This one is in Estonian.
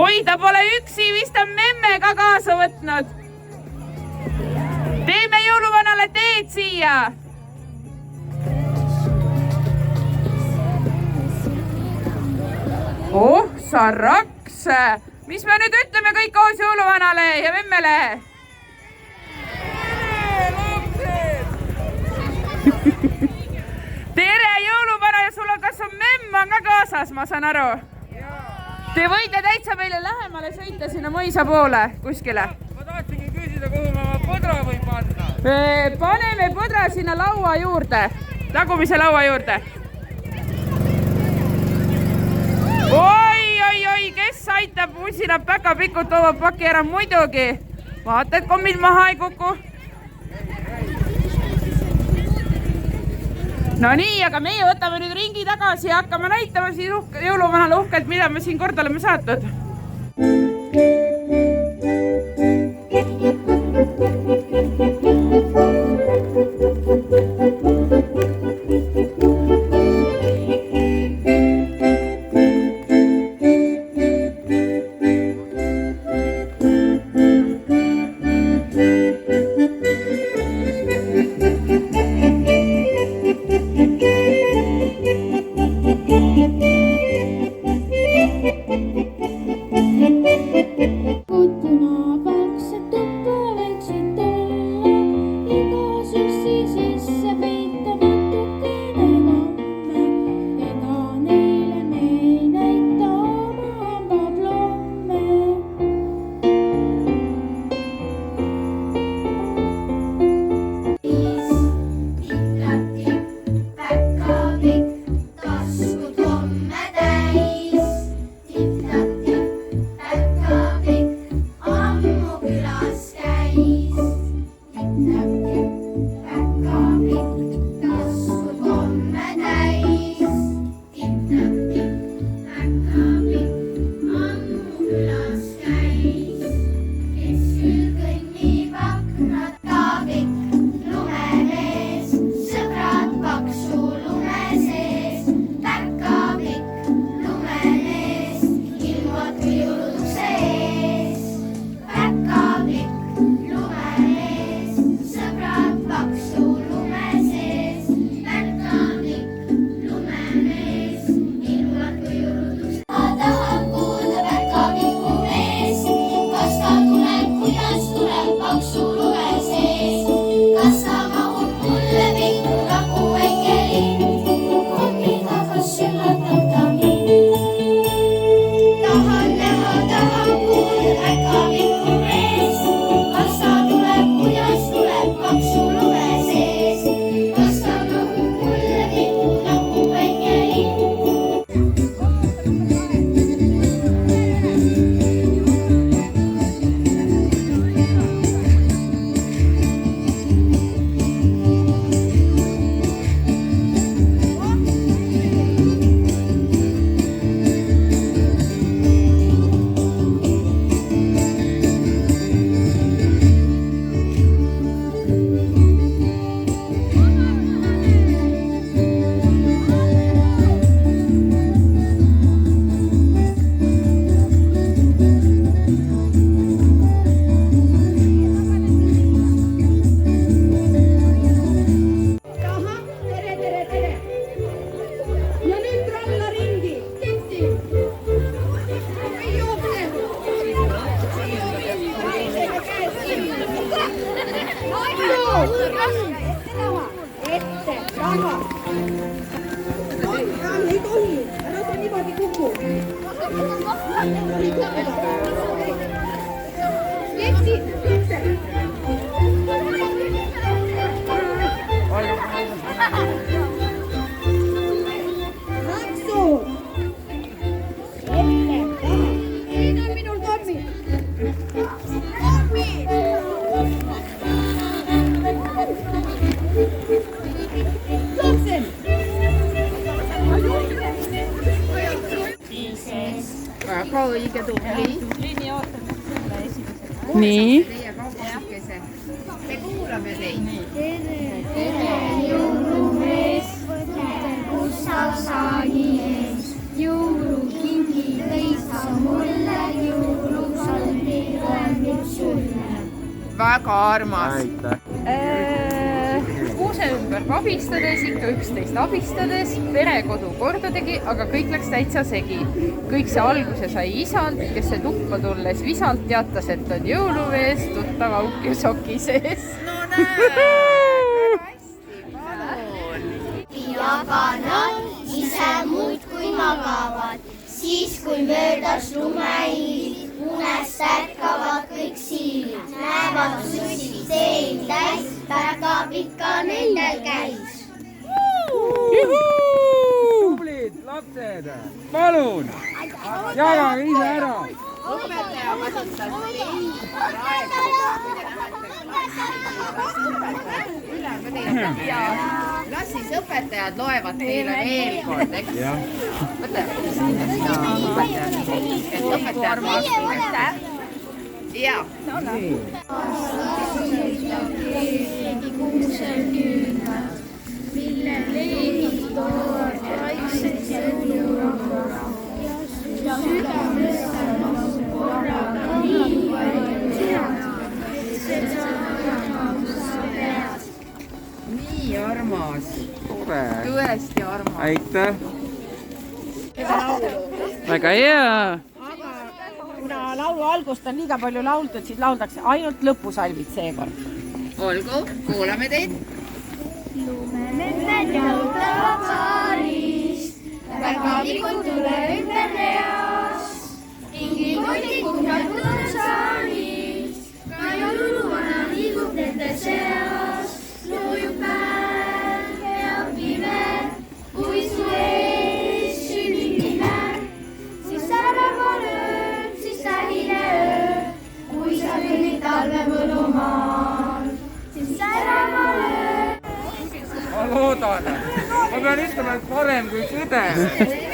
oi, ta pole üksi, vist on memme ka kaasa võtnud. Teeme jõuluvanale teed siia. Oh, sa raks. Mis me nüüd ütleme kõik koos jõuluvanale ja memmele? Tere jõuluvana ja sul on kas on memm on ka kaasas, ma saan aru. Te võite täitsa meile lähemale sõita sinna mõisa poole kuskile. Ma tahtsingi küsida, kuhu ma põdra võin panna. Paneme põdra sinna laua juurde, tagumise laua juurde. Oi, kes aitab busina päkapikut toovad paki ära muidugi. Vaata, et kommid maha ei kuku. No nii, aga meie võtame nüüd ringi tagasi ja hakkame näitama siin jõuluvanale uhkelt, mida me siin kord oleme saatnud. Väga õige tubli. Nii. Me kuulame teid. Tere jõulumees, kus sa saagi ees, jõulukingi tõid sa mulle ju. väga armas . aitäh . kuuse ümber abistades , ikka üksteist abistades , perekodu korda tegi , aga kõik läks täitsa segi . kõik see alguse sai isand , kes see tuppa tulles visalt teatas , et on jõulumees , tuttav auk ja soki sees . no näe , väga hästi , palun . aga nad ise muudkui magavad , siis kui möödas lumeilm , unest ärkavad kõik siilid , näevad sussid seen täis , päkab ikka nendel käis . tublid lapsed , palun jagage ise ära . õpetaja kasutas las siis õpetajad loevad teile veel kord , eks . võta õpetaja . ja . mille leevid toovad vaikselt jõuluraha ja südamesse mahub korraga nii palju head , et seda sa pead . nii armas , tore . tõesti armas . aitäh . väga hea . kuna laulu algust on liiga palju lauldud , siis lauldakse ainult lõpusalmid seekord . olgu , kuulame teid . Lumememmel jalutavad saalist , päkapikud tule ümber reast , kingikotid kuhjatavad saalis , ka jõuluvana liigub nende seas , loojub päev , peab pime , kui su ees sünnib nime , siis särama lööb , siis tähine öö , kui sa kõnnid talve Võlumaal , siis särama lööb . ma loodan , ma pean ütlema , et parem kui tõde .